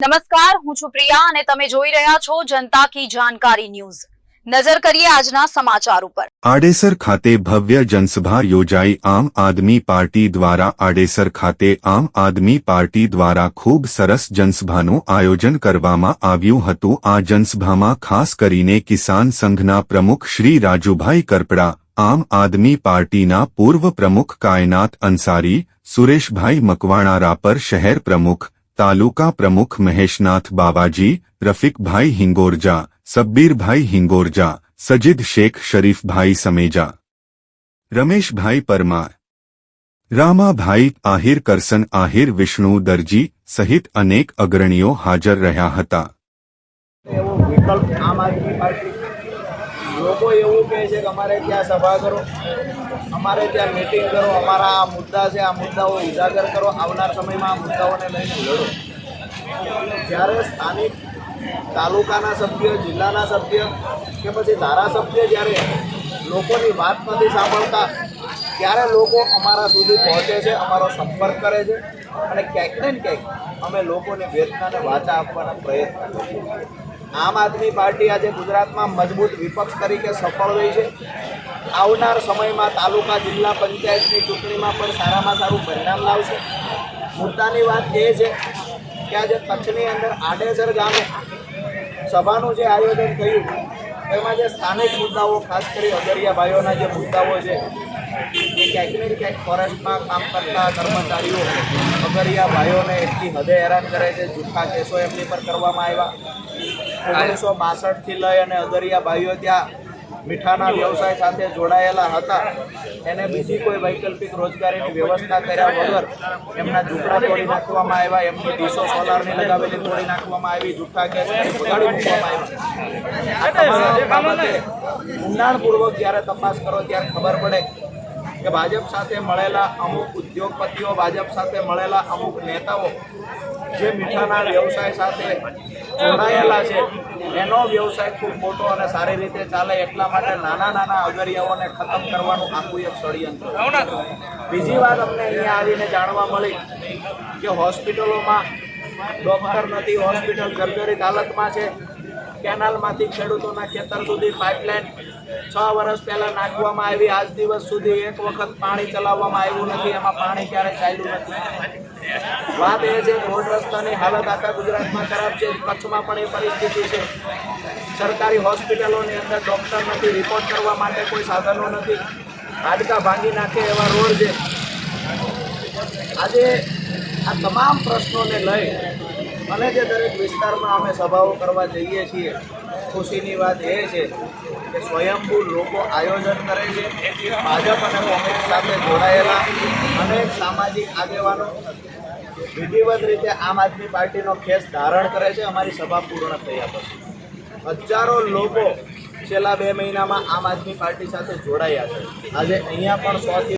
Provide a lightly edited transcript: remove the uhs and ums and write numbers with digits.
નમસ્કાર, હું છું પ્રિયા અને તમે જોઈ રહ્યા છો જનતા કી જાણકારી ન્યૂઝ। નજર કરીએ આજના સમાચાર ઉપર। આડેસર ખાતે ભવ્ય જનસભા યોજાઈ। આમ આદમી પાર્ટી દ્વારા આડેસર ખાતે આમ આદમી પાર્ટી દ્વારા ખૂબ સરસ જનસભાનું આયોજન કરવામાં આવ્યું હતું। આ જનસભામાં ખાસ કરીને કિસાન સંઘના પ્રમુખ શ્રી રાજુભાઈ કરપડા, આમ આદમી પાર્ટીના પૂર્વ પ્રમુખ કાયનાત અંસારી, સુરેશભાઈ મકવાણા રાપર શહેર પ્રમુખ, તાલુકા પ્રમુખ મહેશનાથ બાવાજી, રફીકભાઈ હિંગોરજા, સબ્બીરભાઈ હિંગોરજા, સજીદ શેખ શરીફભાઈ સમેજા, રમેશભાઈ પરમાર, રામાભાઈ આહિર, કરસન આહિર, વિષ્ણુ દરજી સહિત અનેક અગ્રણીઓ હાજર રહ્યા હતા। આમ આદમી પાર્ટી લોકો એવું કહે છે કે અમારે ત્યાં સભા કરો, અમારે ત્યાં મીટિંગ કરો, અમારા આ મુદ્દા છે, આ મુદ્દાઓ ઉજાગર કરો, આવનાર સમયમાં આ મુદ્દાઓને લઈને લડો। જ્યારે સ્થાનિક તાલુકાના સભ્ય, જિલ્લાના સભ્ય કે પછી ધારાસભ્ય જ્યારે લોકોની વાત નથી સાંભળતા ત્યારે લોકો અમારા સુધી પહોંચે છે, અમારો સંપર્ક કરે છે અને ક્યાંક ને ક્યાંક અમે લોકોની વેદનાને વાચા આપવાના પ્રયત્ન કરીએ છીએ। આમ આદમી પાર્ટી આજે ગુજરાતમાં મજબૂત વિપક્ષ તરીકે સફળ રહી છે। આવનાર સમયમાં તાલુકા, જિલ્લા પંચાયતની ચૂંટણીમાં પણ સારામાં સારું પરિણામ લાવશે। મુદ્દાની વાત એ છે કે આજે કચ્છની અંદર આડેસર ગામે સભાનું જે આયોજન થયું એમાં જે સ્થાનિક મુદ્દાઓ, ખાસ કરી અગરિયા ભાઈઓના જે મુદ્દાઓ છે એ ક્યાંક ને ક્યાંક ફોરેસ્ટમાં કામ કરતા કર્મચારીઓ અગરિયા ભાઈઓને એટલી હદે હેરાન કરે છે। જૂઠા કેસો એમની પર કરવામાં આવ્યા। 1962થી લઈ અને અગરિયા ભાઈઓ ત્યાં મીઠાના વ્યવસાય સાથે જોડાયેલા હતા, એને બીજી કોઈ વૈકલ્પિક રોજગારીની વ્યવસ્થા કર્યા વગર એમના ઝૂંપડા તોડી નાખવામાં આવ્યા, એમની ડીશો સોલારની લગાવેલી તોડી નાખવામાં આવી, જૂઠા કેસ બગાડી મૂકવામાં આવ્યા। ઊંડાણપૂર્વક જ્યારે તપાસ કરો ત્યારે ખબર પડે કે ભાજપ સાથે મળેલા અમુક ઉદ્યોગપતિઓ, ભાજપ સાથે મળેલા અમુક નેતાઓ જે મીઠાના વ્યવસાય સાથે જોડાયેલા છે એનો વ્યવસાય ખૂબ મોટો અને સારી રીતે ચાલે એટલા માટે નાના અગરિયાઓને ખતમ કરવાનું આખું એક ષડયંત્ર। બીજી વાત અમને અહીંયા આવીને જાણવા મળી કે હોસ્પિટલોમાં ડૉક્ટર નથી, હોસ્પિટલ જર્જરિત હાલતમાં છે। કેનાલમાંથી ખેડૂતોના ખેતર સુધી પાઇપલાઇન 6 વર્ષ પહેલાં નાખવામાં આવી, આજ દિવસ સુધી એક વખત પાણી ચલાવવામાં આવ્યું નથી, એમાં પાણી ક્યારે ચાલ્યું નથી। વાત એ છે રોડ રસ્તાની હાલત આખા ગુજરાતમાં ખરાબ છે, કચ્છમાં પણ એ પરિસ્થિતિ છે। સરકારી હોસ્પિટલોની અંદર ડૉક્ટર નથી, રિપોર્ટ કરવા માટે કોઈ સાધનો નથી, હાડકાં ભાંગી નાખે એવા રોડ છે। આજે આ તમામ પ્રશ્નોને લઈ અને જે દરેક વિસ્તારમાં અમે સભાઓ કરવા જઈએ છીએ, ખુશીની વાત એ છે કે સ્વયંભૂ લોકો આયોજન કરે છે। ભાજપ અને કોંગ્રેસ સાથે જોડાયેલા અનેક સામાજિક આગેવાનો વિધિવત રીતે આમ આદમી પાર્ટીનો ખેસ ધારણ કરે છે। અમારી સભા પૂર્ણ થયા પછી હજારો લોકો છેલ્લા 2 મહિનામાં આમ આદમી પાર્ટી સાથે જોડાયા છે। આજે અહીંયા પણ 100થી